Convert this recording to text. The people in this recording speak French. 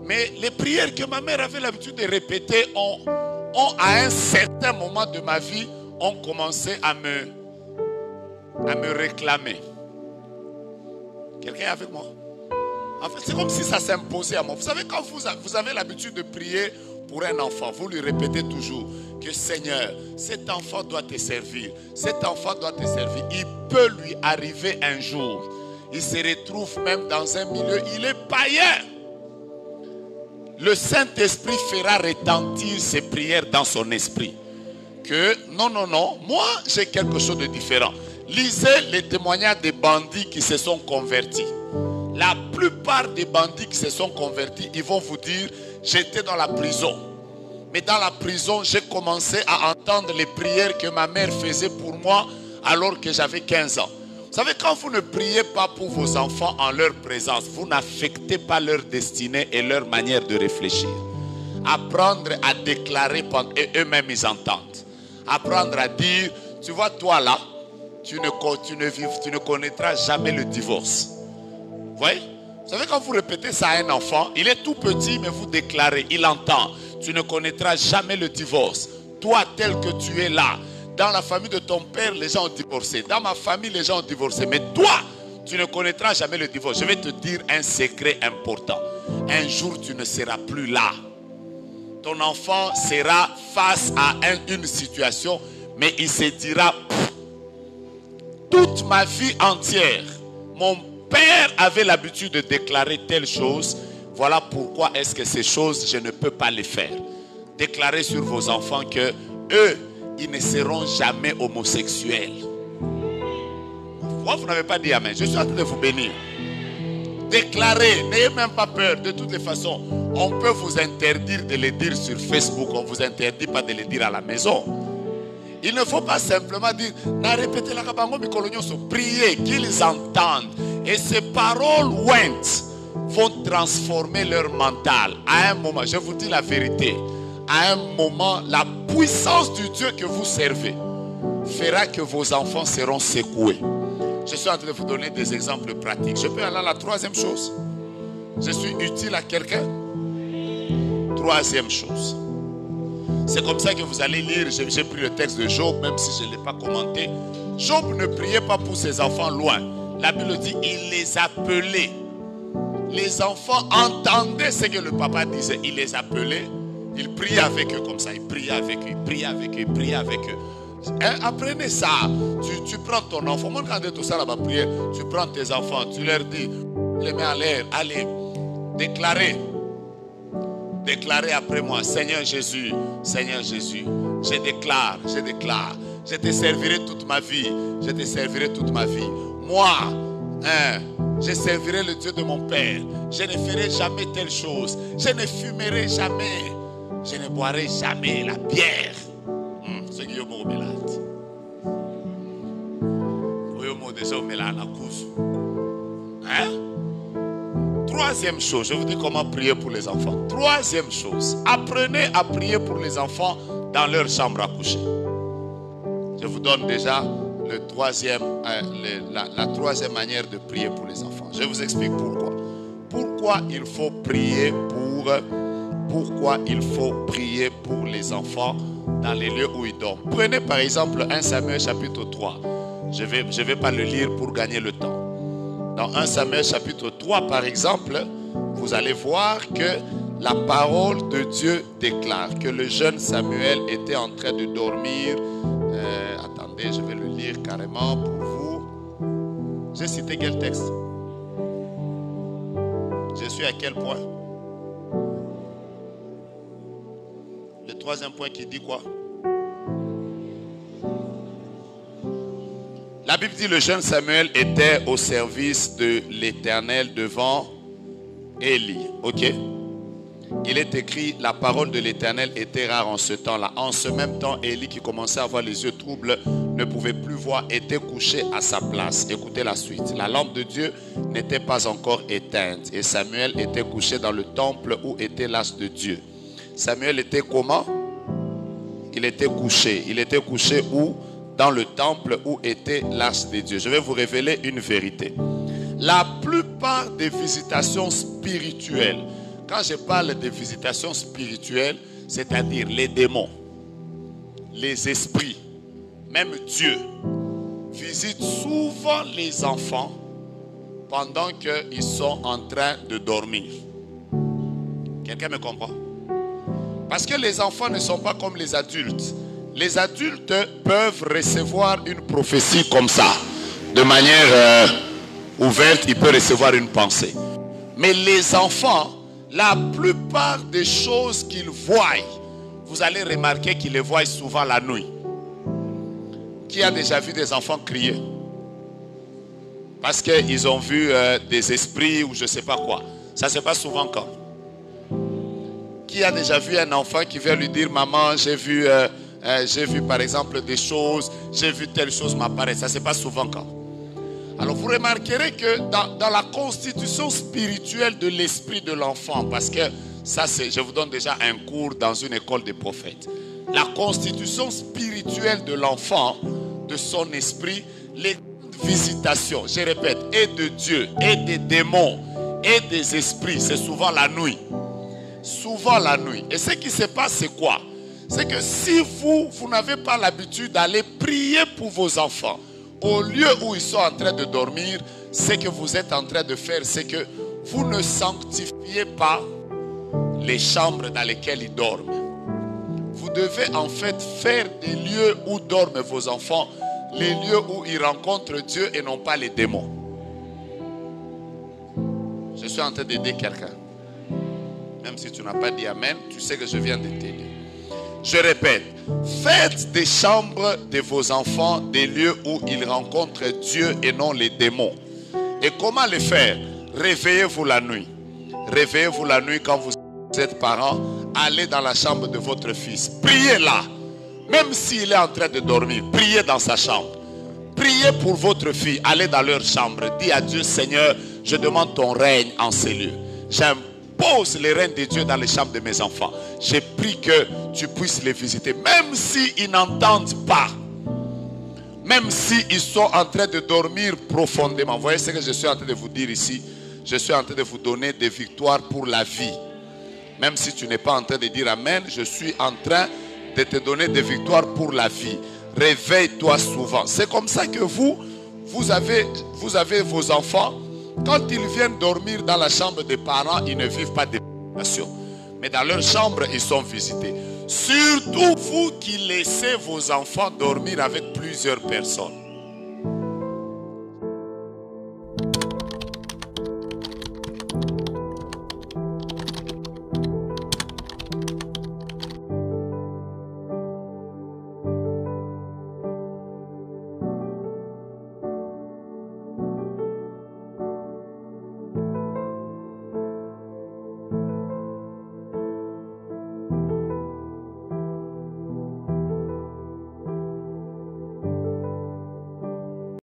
Mais les prières que ma mère avait l'habitude de répéter ont à un certain moment de ma vie, ont commencé à me réclamer. Quelqu'un est avec moi? En fait, c'est comme si ça s'imposait à moi. Vous savez, quand vous avez l'habitude de prier pour un enfant, vous lui répétez toujours que Seigneur, cet enfant doit te servir. Cet enfant doit te servir. Il peut lui arriver un jour. Il se retrouve même dans un milieu, il est païen. Le Saint-Esprit fera retentir ses prières dans son esprit. Que non, moi j'ai quelque chose de différent. Lisez les témoignages des bandits qui se sont convertis. La plupart des bandits qui se sont convertis, ils vont vous dire, j'étais dans la prison. Mais dans la prison, j'ai commencé à entendre les prières que ma mère faisait pour moi alors que j'avais 15 ans. Vous savez, quand vous ne priez pas pour vos enfants en leur présence, vous n'affectez pas leur destinée et leur manière de réfléchir. Apprendre à déclarer, et eux-mêmes ils entendent. Apprendre à dire, tu vois toi là, tu ne connaîtras jamais le divorce. Vous voyez? Vous savez, quand vous répétez ça à un enfant, il est tout petit, mais vous déclarez, il entend. Tu ne connaîtras jamais le divorce. Toi, tel que tu es là, dans la famille de ton père, les gens ont divorcé. Dans ma famille, les gens ont divorcé. Mais toi, tu ne connaîtras jamais le divorce. Je vais te dire un secret important. Un jour, tu ne seras plus là. Ton enfant sera face à une situation, mais il se dira, toute ma vie entière, mon père avait l'habitude de déclarer telle chose. Voilà pourquoi est-ce que ces choses, je ne peux pas les faire. Déclarez sur vos enfants que eux, ils ne seront jamais homosexuels. Pourquoi vous n'avez pas dit amen? Je suis en train de vous bénir. Déclarez, n'ayez même pas peur. De toutes les façons, on peut vous interdire de les dire sur Facebook. On ne vous interdit pas de les dire à la maison. Il ne faut pas simplement dire, priez, qu'ils entendent. Et ces paroles vont transformer leur mental. À un moment, je vous dis la vérité, à un moment, la puissance du Dieu que vous servez fera que vos enfants seront secoués. Je suis en train de vous donner des exemples pratiques. Je peux aller à la troisième chose. Je suis utile à quelqu'un. Troisième chose. C'est comme ça que vous allez lire. J'ai pris le texte de Job, même si je ne l'ai pas commenté. Job ne priait pas pour ses enfants loin. La Bible dit, il les appelait. Les enfants entendaient ce que le papa disait. Il les appelait. Il priait avec eux comme ça. Il priait avec eux. Il priait avec eux. Il priait avec eux. Apprenez ça. Tu prends ton enfant. Moi, quand tout ça là-bas prier, tu prends tes enfants. Tu leur dis, les mets en l'air. Allez, déclarez. Déclarez après moi. Seigneur Jésus, je déclare. Je te servirai toute ma vie. Je te servirai toute ma vie. Moi, je servirai le Dieu de mon Père. Je ne ferai jamais telle chose. Je ne fumerai jamais. Je ne boirai jamais la bière. Ce qui est bon, Troisième chose, je vous dis comment prier pour les enfants. Troisième chose, apprenez à prier pour les enfants dans leur chambre à coucher. Je vous donne déjà la troisième manière de prier pour les enfants. Je vous explique pourquoi. Pourquoi il faut prier pour les enfants dans les lieux où ils dorment. Prenez par exemple 1 Samuel chapitre 3. Je vais pas le lire pour gagner le temps. Dans 1 Samuel chapitre 3 par exemple, vous allez voir que la parole de Dieu déclare que le jeune Samuel était en train de dormir. Attendez, je vais le lire carrément pour vous. J'ai cité quel texte? Je suis à quel point? Le troisième point qui dit quoi? La Bible dit le jeune Samuel était au service de l'Éternel devant Élie. Ok? Il est écrit, la parole de l'Éternel était rare en ce temps-là. En ce même temps, Élie, qui commençait à avoir les yeux troubles, ne pouvait plus voir, était couché à sa place. Écoutez la suite. La lampe de Dieu n'était pas encore éteinte. Et Samuel était couché dans le temple où était l'as de Dieu. Samuel était comment? Il était couché. Il était couché où? Dans le temple où était l'as de Dieu. Je vais vous révéler une vérité. La plupart des visitations spirituelles Quand je parle de visitation spirituelle, c'est-à-dire les démons, les esprits, même Dieu, visite souvent les enfants pendant qu'ils sont en train de dormir. Quelqu'un me comprend? Parce que les enfants ne sont pas comme les adultes. Les adultes peuvent recevoir une prophétie comme ça. De manière ouverte, ils peuvent recevoir une pensée. Mais les enfants, la plupart des choses qu'ils voient, vous allez remarquer qu'ils les voient souvent la nuit. Qui a déjà vu des enfants crier? Parce qu'ils ont vu des esprits ou je ne sais pas quoi. Ça se passe souvent quand? Qui a déjà vu un enfant qui vient lui dire, maman, j'ai vu par exemple des choses, j'ai vu telle chose m'apparaître. Ça se passe souvent quand? Alors vous remarquerez que dans la constitution spirituelle de l'esprit de l'enfant, parce que ça je vous donne déjà un cours dans une école des prophètes. La constitution spirituelle de l'enfant, de son esprit, les visitations, je répète, et de Dieu, et des démons, et des esprits, c'est souvent la nuit. Souvent la nuit. Et ce qui se passe, c'est quoi? C'est que si vous n'avez pas l'habitude d'aller prier pour vos enfants, au lieu où ils sont en train de dormir, ce que vous êtes en train de faire, c'est que vous ne sanctifiez pas les chambres dans lesquelles ils dorment. Vous devez en fait faire des lieux où dorment vos enfants, les lieux où ils rencontrent Dieu et non pas les démons. Je suis en train d'aider quelqu'un. Même si tu n'as pas dit amen, tu sais que je viens de t'aider. Je répète, faites des chambres de vos enfants des lieux où ils rencontrent Dieu et non les démons. Et comment le faire? Réveillez-vous la nuit. Réveillez-vous la nuit quand vous êtes parents. Allez dans la chambre de votre fils. Priez là. Même s'il est en train de dormir, priez dans sa chambre. Priez pour votre fille. Allez dans leur chambre. Dis à Dieu, Seigneur, je demande ton règne en ces lieux. J'impose les règnes de Dieu dans les chambres de mes enfants. J'ai pris que tu puisses les visiter. Même s'ils n'entendent pas. Même s'ils sont en train de dormir profondément. Vous voyez ce que je suis en train de vous dire ici? Je suis en train de vous donner des victoires pour la vie. Même si tu n'es pas en train de dire amen, je suis en train de te donner des victoires pour la vie. Réveille-toi souvent. C'est comme ça que vous avez vos enfants. Quand ils viennent dormir dans la chambre des parents, ils ne vivent pas de visitation. Mais dans leur chambre, ils sont visités. Surtout vous qui laissez vos enfants dormir avec plusieurs personnes.